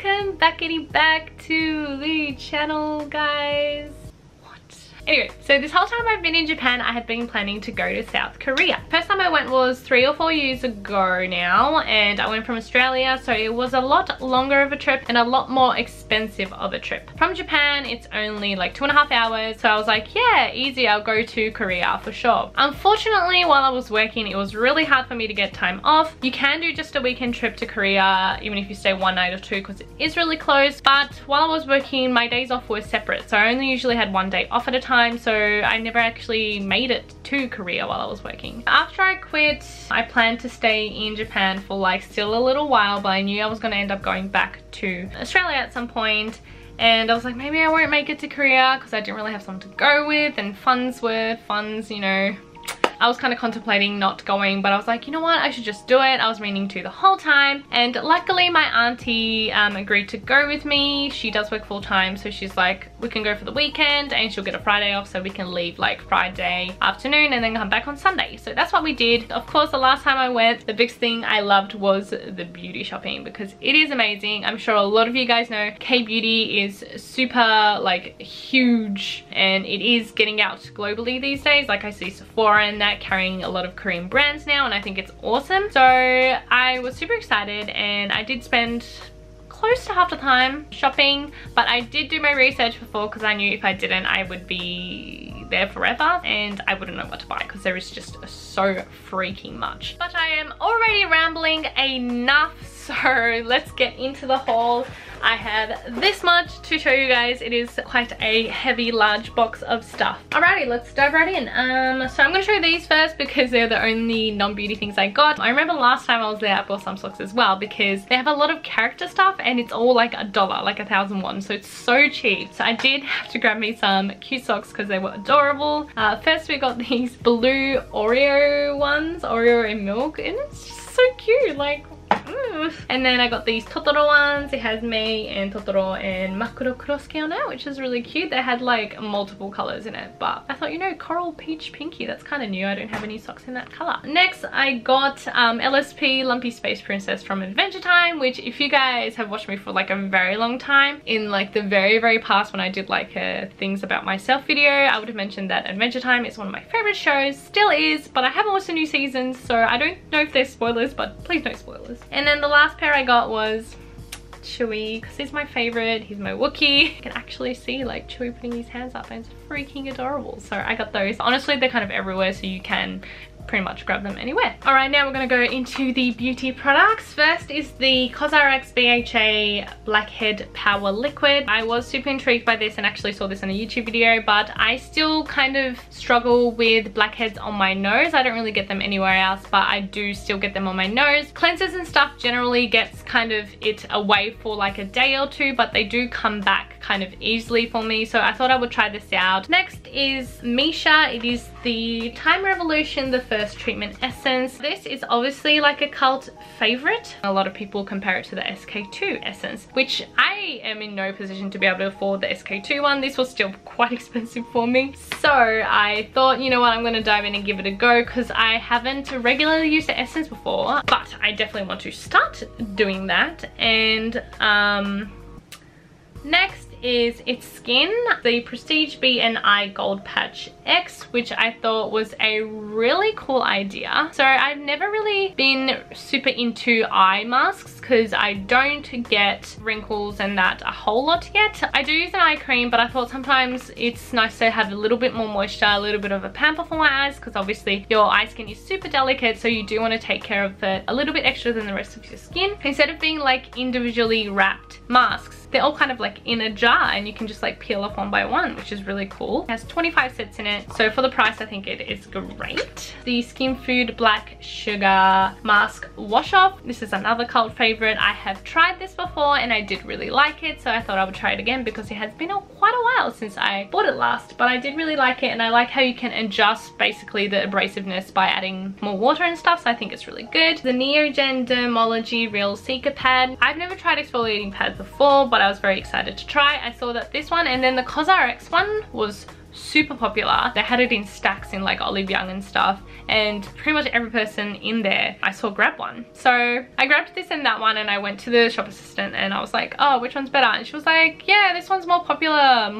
welcome back to the channel, guys. Anyway, so this whole time I've been in Japan, I have been planning to go to South Korea. First time I went was 3 or 4 years ago now, and I went from Australia, so it was a lot longer of a trip and a lot more expensive of a trip. From Japan, it's only like 2.5 hours, so I was like, yeah, easy, I'll go to Korea for sure. Unfortunately, while I was working, it was really hard for me to get time off. You can do just a weekend trip to Korea, even if you stay 1 night or 2, because it is really close, but while I was working, my days off were separate, so I only usually had 1 day off at a time. So I never actually made it to Korea while I was working. After I quit, I planned to stay in Japan for like still a little while, but I knew I was going to end up going back to Australia at some point. And I was like, maybe I won't make it to Korea because I didn't really have someone to go with, and funds, you know. I was kind of contemplating not going, but I was like, you know what, I should just do it. I was meaning to the whole time, and luckily my auntie agreed to go with me. She does work full-time, so she's like, we can go for the weekend, and she'll get a Friday off, so we can leave like Friday afternoon and then come back on Sunday. So that's what we did. Of course, the last time I went, the biggest thing I loved was the beauty shopping, because it is amazing. I'm sure a lot of you guys know K-beauty is super like huge, and it is getting out globally these days. Like I see Sephora and that carrying a lot of Korean brands now, and I think it's awesome. So I was super excited, and I did spend close to half the time shopping, but I did do my research before, because I knew if I didn't, I would be there forever and I wouldn't know what to buy, because there is just so freaking much. But I am already rambling enough, so let's get into the haul. I have this much to show you guys. It is quite a heavy, large box of stuff. Alrighty, let's dive right in. So I'm gonna show you these first because they're the only non-beauty things I got. I remember last time I was there, I bought some socks as well, because they have a lot of character stuff and it's all like $1, like 1,001, so it's so cheap. So I did have to grab me some cute socks because they were adorable. First we got these blue Oreo ones, Oreo and milk, and it's just so cute, like. And then I got these Totoro ones. It has me and Totoro and Makuro Kurosuke on it, which is really cute. They had like multiple colors in it, but I thought, you know, coral peach pinky, that's kind of new. I don't have any socks in that color. Next I got LSP Lumpy Space Princess from Adventure Time, which if you guys have watched me for like a very long time, in like the very past when I did like a things about myself video, I would have mentioned that Adventure Time is one of my favorite shows, still is, but I haven't watched the new seasons, so I don't know if there's spoilers, but please no spoilers. And then the last pair I got was Chewy, because he's my favorite. He's my Wookiee. You can actually see like Chewy putting his hands up, and it's freaking adorable. So I got those. Honestly, they're kind of everywhere, so you can pretty much grab them anywhere. Alright, now we're gonna go into the beauty products. First is the Cosrx BHA Blackhead Power Liquid. I was super intrigued by this and actually saw this in a YouTube video, but I still kind of struggle with blackheads on my nose. I don't really get them anywhere else, but I do still get them on my nose. Cleansers and stuff generally gets kind of it away for like a day or two, but they do come back kind of easily for me, so I thought I would try this out. Next is Missha. It is the Time Revolution, the first treatment essence. This is obviously like a cult favorite. A lot of people compare it to the SK2 essence, which I am in no position to be able to afford the SK2 one. This was still quite expensive for me, so I thought, you know what, I'm gonna dive in and give it a go, because I haven't regularly used the essence before, but I definitely want to start doing that. And next is It's Skin, the Prestige BNI Gold Patch X, which I thought was a really cool idea. So I've never really been super into eye masks because I don't get wrinkles and that a whole lot yet. I do use an eye cream, but I thought sometimes it's nice to have a little bit more moisture, a little bit of a pamper for my eyes, because obviously your eye skin is super delicate, so you do want to take care of it a little bit extra than the rest of your skin. Instead of being like individually wrapped masks, they're all kind of like in a jar, and you can just like peel off one by one, which is really cool. It has 25 sets in it, so for the price I think it is great. The Skinfood Black Sugar Mask Wash Off. This is another cult favorite. I have tried this before and I did really like it, so I thought I would try it again because it has been quite a while since I bought it last, but I did really like it, and I like how you can adjust basically the abrasiveness by adding more water and stuff, so I think it's really good. The NEOGEN Dermology Real Cica Pad. I've never tried exfoliating pads before, but I was very excited to try. I saw that this one and then the Cosrx one was super popular. They had it in stacks in like Olive Young and stuff, and pretty much every person in there I saw grab one. So I grabbed this and that one, and I went to the shop assistant and I was like, oh, which one's better? And she was like, yeah, this one's more popular,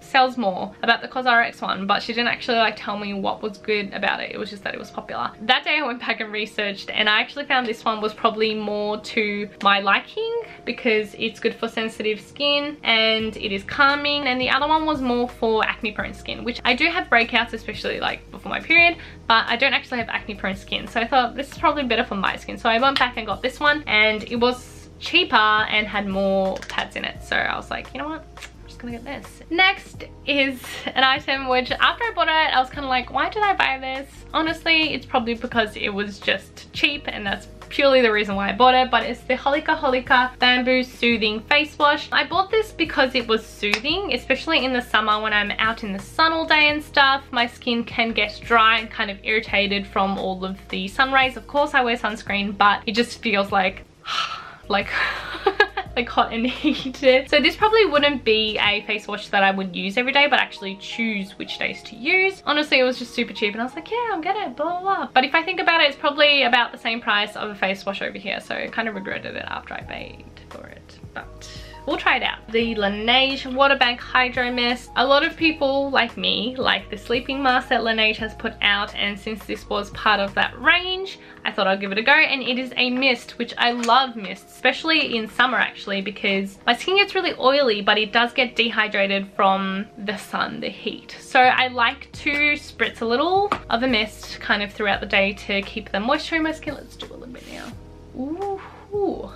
sells more, about the Cosrx one. But she didn't actually like tell me what was good about it. It was just that it was popular. That day I went back and researched, and I actually found this one was probably more to my liking because it's good for sensitive skin and it is calming, and the other one was more for acne prone skin, which I do have breakouts, especially like before my period, but I don't actually have acne prone skin. So I thought this is probably better for my skin. So I went back and got this one, and it was cheaper and had more pads in it. So I was like, you know what? I'm just gonna get this. Next is an item which after I bought it, I was kind of like, why did I buy this? Honestly, it's probably because it was just cheap, and that's purely the reason why I bought it. But it's the Holika Bamboo Soothing Face Wash. I bought this because it was soothing, especially in the summer when I'm out in the sun all day and stuff. My skin can get dry and kind of irritated from all of the sun rays. Of course I wear sunscreen, but it just feels like like hot and heated. So this probably wouldn't be a face wash that I would use every day, but actually choose which days to use. Honestly, it was just super cheap, and I was like, yeah, I'll get it, blah, blah, blah. But if I think about it, it's probably about the same price of a face wash over here. So I kind of regretted it after I paid for it, but we'll try it out. The Laneige Water Bank Hydro Mist. A lot of people like me like the sleeping mask that Laneige has put out, and since this was part of that range, I thought I'd give it a go. And it is a mist, which I love mists, especially in summer actually, because my skin gets really oily, but it does get dehydrated from the sun, the heat. So I like to spritz a little of a mist kind of throughout the day to keep the moisture in my skin. Let's do a little bit now. Ooh.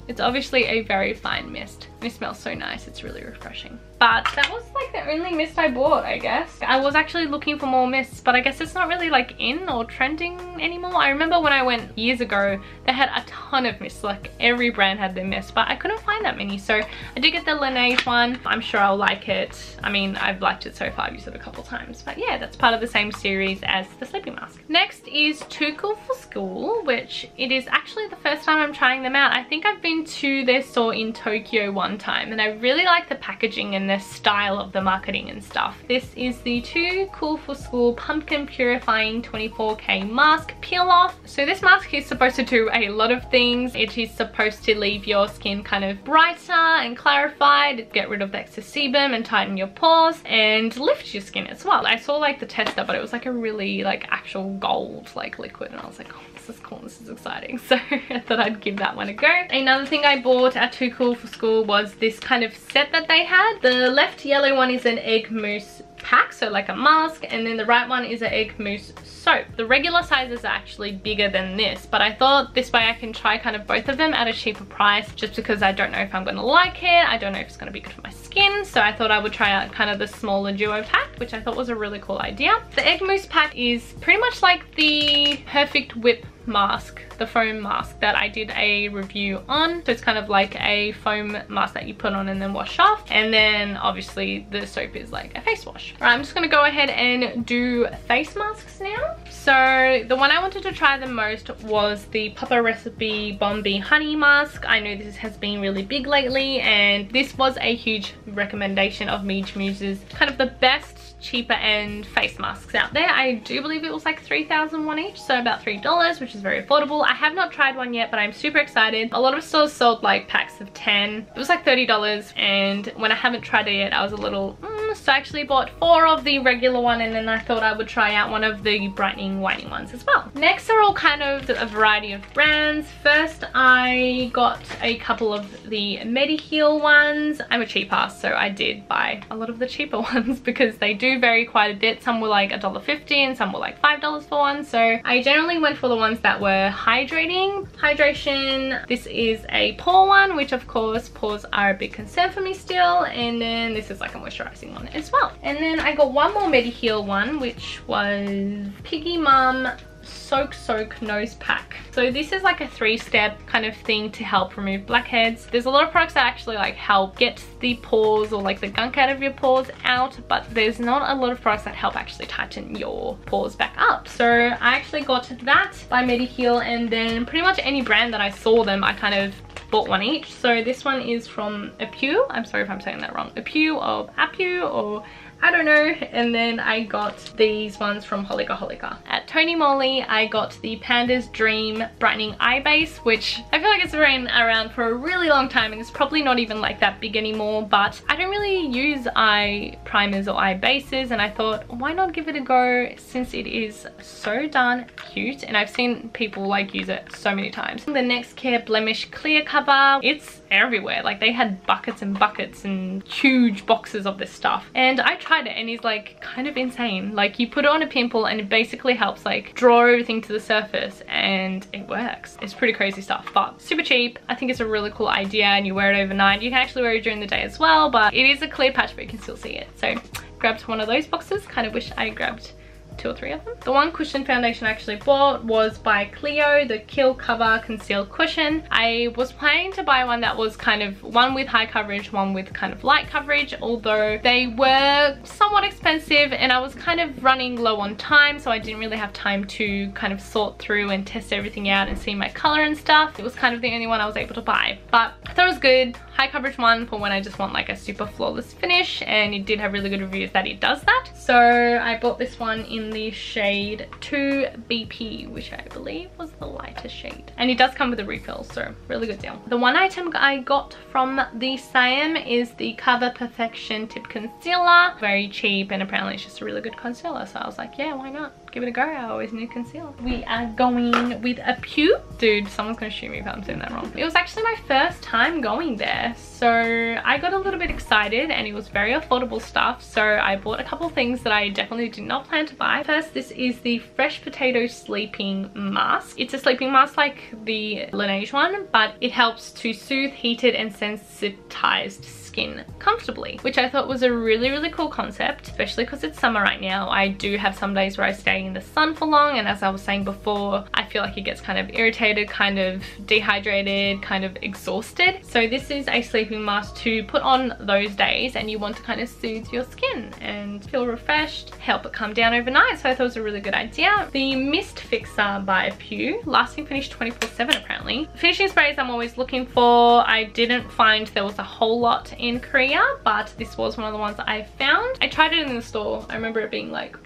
It's obviously a very fine mist, and it smells so nice. It's really refreshing. But that was like the only mist I bought, I guess. I was actually looking for more mists, but I guess it's not really like in or trending anymore. I remember when I went years ago, they had a ton of mists. Like every brand had their mist, but I couldn't find that many. So I did get the Laneige one. I'm sure I'll like it. I mean, I've liked it so far. I've used it a couple times. But yeah, that's part of the same series as the sleeping mask. Next is Too Cool for School, which it is actually the first time I'm trying them out. I think I've been to their store in Tokyo one time, and I really like the packaging and the style of the marketing and stuff. This is the Too Cool for School Pumpkin Purifying 24K Mask Peel Off. So this mask is supposed to do a lot of things. It is supposed to leave your skin kind of brighter and clarified, get rid of the excess sebum and tighten your pores, and lift your skin as well. I saw like the tester, but it was like a really like actual gold like liquid, and I was like, oh, this is cool, this is exciting. So I thought I'd give that one a go. Another thing I bought at Too Cool for School was this kind of set that they had. The left yellow one is an egg mousse pack, so like a mask, and then the right one is an egg mousse soap. The regular sizes are actually bigger than this, but I thought this way I can try kind of both of them at a cheaper price, just because I don't know if I'm going to like it. I don't know if it's going to be good for my skin, so I thought I would try out kind of the smaller duo pack, which I thought was a really cool idea. The egg mousse pack is pretty much like the Perfect Whip mask, the foam mask that I did a review on. So it's kind of like a foam mask that you put on and then wash off, and then obviously the soap is like a face wash. All right, I'm just gonna go ahead and do face masks now. So the one I wanted to try the most was the Papa Recipe Bombi Honey Mask. I know this has been really big lately, and this was a huge recommendation of Moose's kind of the best cheaper end face masks out there. I do believe it was like 3,000 one each, so about $3, which is very affordable. I have not tried one yet, but I'm super excited. A lot of stores sold like packs of 10. It was like $30, and when I haven't tried it yet, I was a little so I actually bought 4 of the regular one, and then I thought I would try out one of the brightening whitening ones as well. Next are all kind of a variety of brands. First, I got a couple of the MEDIHEAL ones. I'm a cheap ass, so I did buy a lot of the cheaper ones because they do vary quite a bit. Some were like $1.50 and some were like $5 for one, so I generally went for the ones that were hydrating. Hydration, this is a pore one, which of course pores are a big concern for me still, and then this is like a moisturizing one as well. And then I got one more MEDIHEAL one, which was Piggy Mum Soak Nose Pack. So this is like a 3-step kind of thing to help remove blackheads. There's a lot of products that actually like help get the pores or like the gunk out of your pores out, but there's not a lot of products that help actually tighten your pores back up. So I actually got that by MEDIHEAL, and then pretty much any brand that I saw them, I kind of bought one each. So this one is from ETUDE. I'm sorry if I'm saying that wrong. ETUDE or I don't know. And then I got these ones from Holika. At Tony Moly, I got the Panda's Dream Brightening Eye Base, which I feel like it's been around for a really long time and it's probably not even like that big anymore, but I don't really use eye primers or eye bases, and I thought, why not give it a go since it is so darn cute and I've seen people like use it so many times. The NEXCARE Blemish Clear Cover, it's everywhere. Like they had buckets and buckets and huge boxes of this stuff, and I tried it and it's like kind of insane. Like you put it on a pimple and it basically helps like draw everything to the surface and it works. It's pretty crazy stuff, but super cheap. I think it's a really cool idea, and you wear it overnight. You can actually wear it during the day as well, but it is a clear patch but you can still see it. So grabbed one of those boxes. Kind of wish I grabbed 2 or 3 of them. The one cushion foundation I actually bought was by CLIO, the Kill Cover Conceal Cushion. I was planning to buy one that was kind of one with high coverage, one with kind of light coverage, although they were somewhat expensive and I was kind of running low on time, so I didn't really have time to kind of sort through and test everything out and see my color and stuff. It was kind of the only one I was able to buy, but I thought it was good. High coverage one for when I just want like a super flawless finish, and it did have really good reviews that it does that. So I bought this one in the shade 2BP, which I believe was the lighter shade, and it does come with a refill, so really good deal. The one item I got from the SAEM is the Cover Perfection Tip Concealer. Very cheap, and apparently it's just a really good concealer, so I was like, yeah, why not? Give it a go. I always need concealer. We are going with a ETUDE. Dude, someone's gonna shoot me if I'm saying that wrong. It was actually my first time going there, so I got a little bit excited, and it was very affordable stuff, so I bought a couple things that I definitely did not plan to buy. First, this is the Fresh Potato Sleeping Mask. It's a sleeping mask like the Laneige one, but it helps to soothe heated and sensitized skin comfortably, which I thought was a really cool concept, especially because it's summer right now. I do have some days where I stay in the sun for long, and as I was saying before, I feel like it gets kind of irritated, kind of dehydrated, kind of exhausted. So this is a sleeping mask to put on those days and you want to kind of soothe your skin and feel refreshed, help it calm down overnight. So I thought it was a really good idea. The Mist Fixer by ETUDE, lasting finish 24/7 apparently. Finishing sprays I'm always looking for. I didn't find there was a whole lot in Korea, but this was one of the ones that I found. I tried it in the store. I remember it being like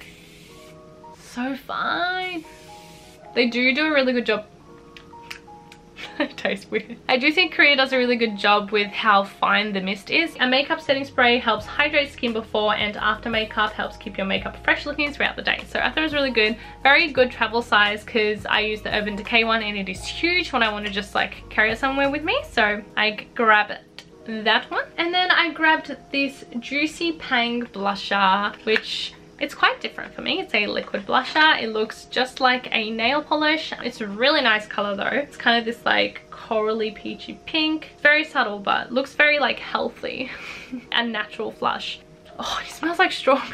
so fine. They do a really good job. It tastes weird. I do think Korea does a really good job with how fine the mist is. A makeup setting spray helps hydrate skin before and after makeup, helps keep your makeup fresh looking throughout the day. So I thought it was really good. Very good travel size, because I use the Urban Decay one and it is huge when I want to just like carry it somewhere with me. So I grabbed that one. And then I grabbed this Juicy Pang blusher, which it's quite different for me. It's a liquid blusher. It looks just like a nail polish. It's a really nice color though. It's kind of this like corally peachy pink. It's very subtle, but looks very like healthy and natural flush. Oh, it smells like strawberries.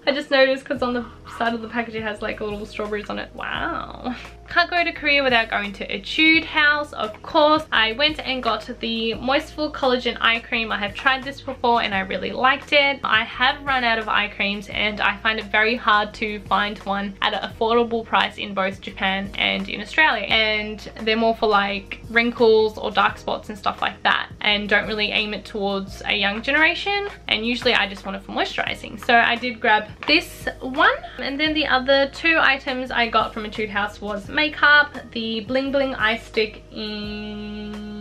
I just noticed because on the side of the package it has like little strawberries on it. Wow. Can't go to Korea without going to ETUDE House, of course. I went and got the Moistful Collagen Eye Cream. I have tried this before and I really liked it. I have run out of eye creams and I find it very hard to find one at an affordable price in both Japan and in Australia. And they're more for like wrinkles or dark spots and stuff like that, and don't really aim it towards a young generation. And usually I just want it for moisturizing. So I did grab this one. And then the other 2 items I got from ETUDE House was makeup, the Bling Bling Eye Stick in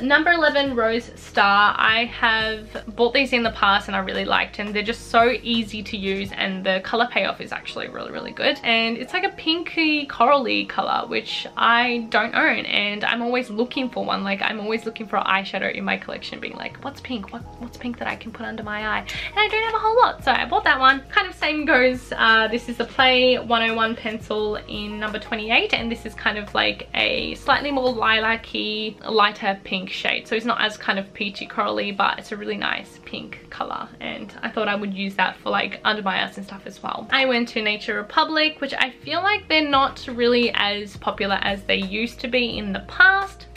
number 11 Rose Star. I have bought these in the past and I really liked them. They're just so easy to use and the color payoff is actually really good. And it's like a pinky corally color, which I don't own, and I'm always looking for one. Like I'm always looking for an eyeshadow in my collection, being like, what's pink? What's pink that I can put under my eye? And I don't have a whole lot, so I bought that one. Kind of same goes, this is the Play 101 pencil in number 28, and this is kind of like a slightly more lilac-y, lighter pink shade. So it's not as kind of peachy corally, but it's a really nice pink color, and I thought I would use that for like under my eyes and stuff as well. I went to Nature Republic, which I feel like they're not really as popular as they used to be in the past.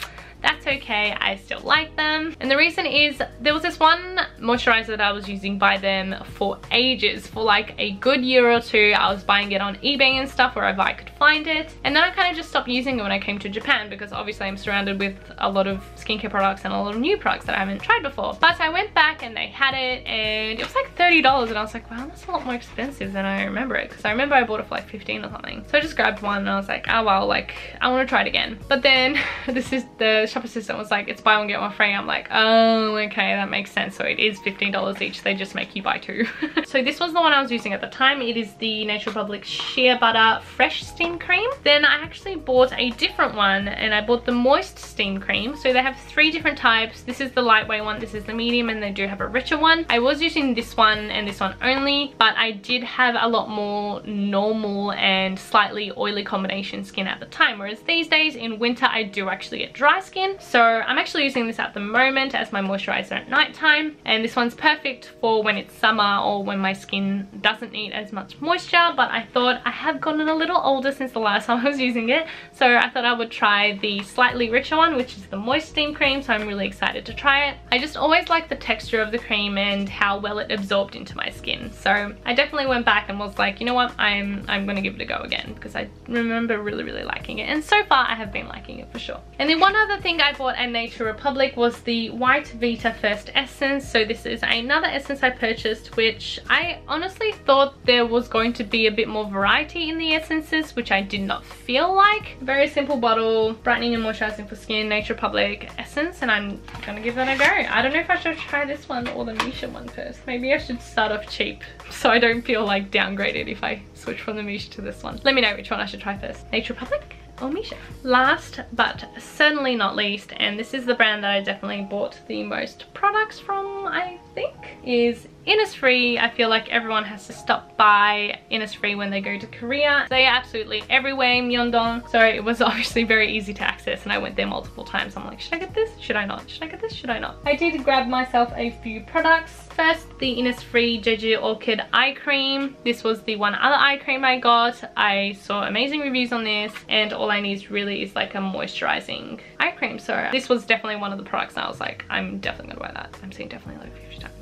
That that's okay. I still like them. And the reason is there was this one moisturizer that I was using by them for ages, for like a good year or two. I was buying it on eBay and stuff wherever I could find it. And then I kind of just stopped using it when I came to Japan, because obviously I'm surrounded with a lot of skincare products and a lot of new products that I haven't tried before. But I went back and they had it, and it was like $30, and I was like, wow, that's a lot more expensive than I remember it, because I remember I bought it for like 15 or something. So I just grabbed one and I was like, oh well, like I want to try it again. But then the shop assistant was like, it's buy one get one free. I'm like, oh okay, that makes sense. So it is $15 each. They just make you buy two. So this was the one I was using at the time. It is the Nature Republic Shea Butter Fresh Steam Cream. Then I actually bought a different one, and I bought the Moist Steam Cream. So they have 3 different types. This is the lightweight one, this is the medium, and they do have a richer one. I was using this one and this one only, but I did have a lot more normal and slightly oily combination skin at the time, whereas these days in winter I do actually get dry skin. So I'm actually using this at the moment as my moisturizer at night time, and this one's perfect for when it's summer or when my skin doesn't need as much moisture. But I thought I have gotten a little older since the last time I was using it, so I thought I would try the slightly richer one, which is the Moist Steam Cream. So I'm really excited to try it. I just always like the texture of the cream and how well it absorbed into my skin, so I definitely went back and was like, you know what, I'm gonna give it a go again, because I remember really liking it, and so far I have been liking it for sure. And then one other thing I bought at Nature Republic was the White Vita First Essence. So this is another essence I purchased, which I honestly thought there was going to be a bit more variety in the essences, which I did not feel like. Very simple bottle, brightening and moisturizing for skin, Nature Republic essence, and I'm gonna give that a go. I don't know if I should try this one or the Missha one first. Maybe I should start off cheap so I don't feel like downgraded if I switch from the Missha to this one. Let me know which one I should try first, Nature Republic or Missha. Last but certainly not least, and this is the brand that I definitely bought the most products from, I think, is Innisfree. I feel like everyone has to stop by Innisfree when they go to Korea. They are absolutely everywhere in Myeongdong, so it was obviously very easy to access, and I went there multiple times. I'm like, should I get this? Should I not? Should I get this? Should I not? I did grab myself a few products. First, the Innisfree Jeju Orchid Eye Cream. This was the one other eye cream I got. I saw amazing reviews on this, and all I need really is like a moisturizing eye cream. So this was definitely one of the products and I was like, I'm definitely gonna buy that. I'm saying definitely like 50 times.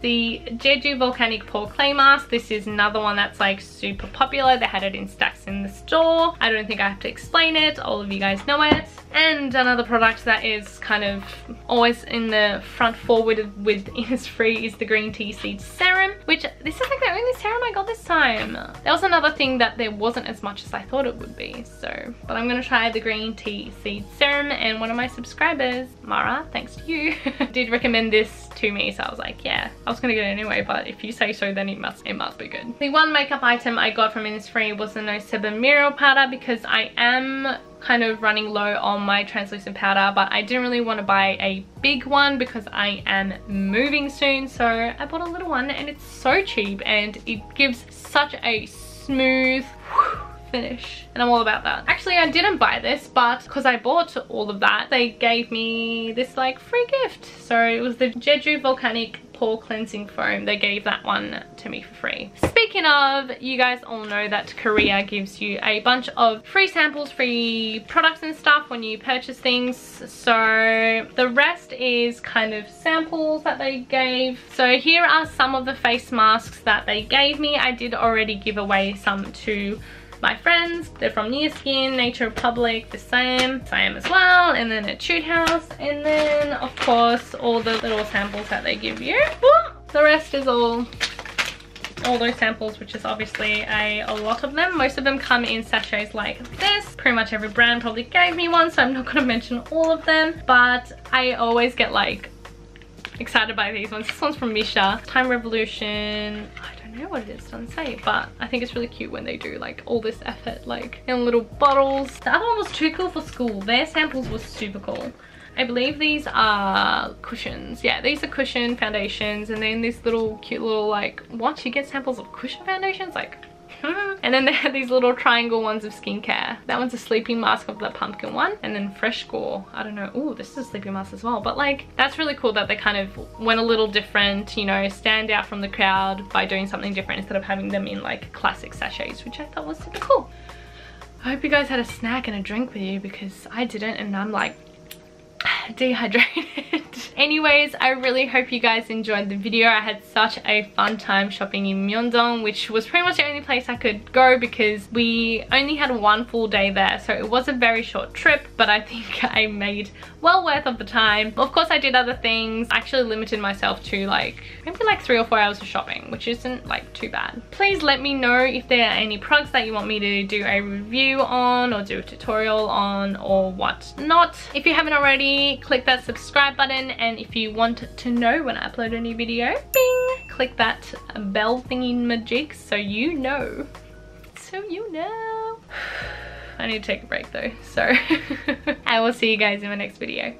The Jeju Volcanic Pore Clay Mask. This is another one that's like super popular. They had it in stacks in the store. I don't think I have to explain it. All of you guys know it. And another product that is kind of always in the front forward with Innisfree is the Green Tea Seed Serum, which this is like the only serum I got this time. That was another thing that there wasn't as much as I thought it would be. So, but I'm gonna try the Green Tea Seed Serum, and one of my subscribers, Mara, thanks to you, did recommend this to me, so I was like, yeah, I was gonna get it anyway, but if you say so, then it must be good. The one makeup item I got from Innisfree was the No Sebum Mineral Powder, because I am kind of running low on my translucent powder, but I didn't really want to buy a big one because I am moving soon, so I bought a little one, and it's so cheap and it gives such a smooth finish, and I'm all about that. Actually, I didn't buy this, but because I bought all of that, they gave me this like free gift. So it was the Jeju Volcanic Pore Cleansing Foam. They gave that one to me for free. Speaking of, you guys all know that Korea gives you a bunch of free samples, free products and stuff when you purchase things. So the rest is kind of samples that they gave. So here are some of the face masks that they gave me. I did already give away some to my friends. They're from Skin, Nature Republic, the SAEM as well, and then ETUDE House, and then of course all the little samples that they give you. The rest is all those samples, which is obviously a lot of them. Most of them come in sachets like this. Pretty much every brand probably gave me one, so I'm not going to mention all of them, but I always get like excited by these ones. This one's from Missha, Time Revolution. I don't know what it is, doesn't say, but I think it's really cute when they do like all this effort like in little bottles. The other one was too cool for school. Their samples were super cool. I believe these are cushions. Yeah, these are cushion foundations, and then this little cute little like, what, you get samples of cushion foundations, like and then they had these little triangle ones of skincare. That one's a sleeping mask of the pumpkin one, and then Fresh Gore, I don't know. Oh, this is a sleeping mask as well, but like that's really cool that they kind of went a little different, you know, stand out from the crowd by doing something different instead of having them in like classic sachets, which I thought was super cool. I hope you guys had a snack and a drink with you, because I didn't, and I'm like dehydrated. Anyways, I really hope you guys enjoyed the video. I had such a fun time shopping in Myeongdong, which was pretty much the only place I could go because we only had one full day there, so it was a very short trip, but I think I made well worth of the time. Of course I did other things. I actually limited myself to maybe 3 or 4 hours of shopping, which isn't too bad. Please let me know if there are any products that you want me to do a review on or do a tutorial on or what not. If you haven't already, click that subscribe button, and if you want to know when I upload a new video, bing, click that bell thingy majig so you know. I need to take a break though, so I will see you guys in my next video.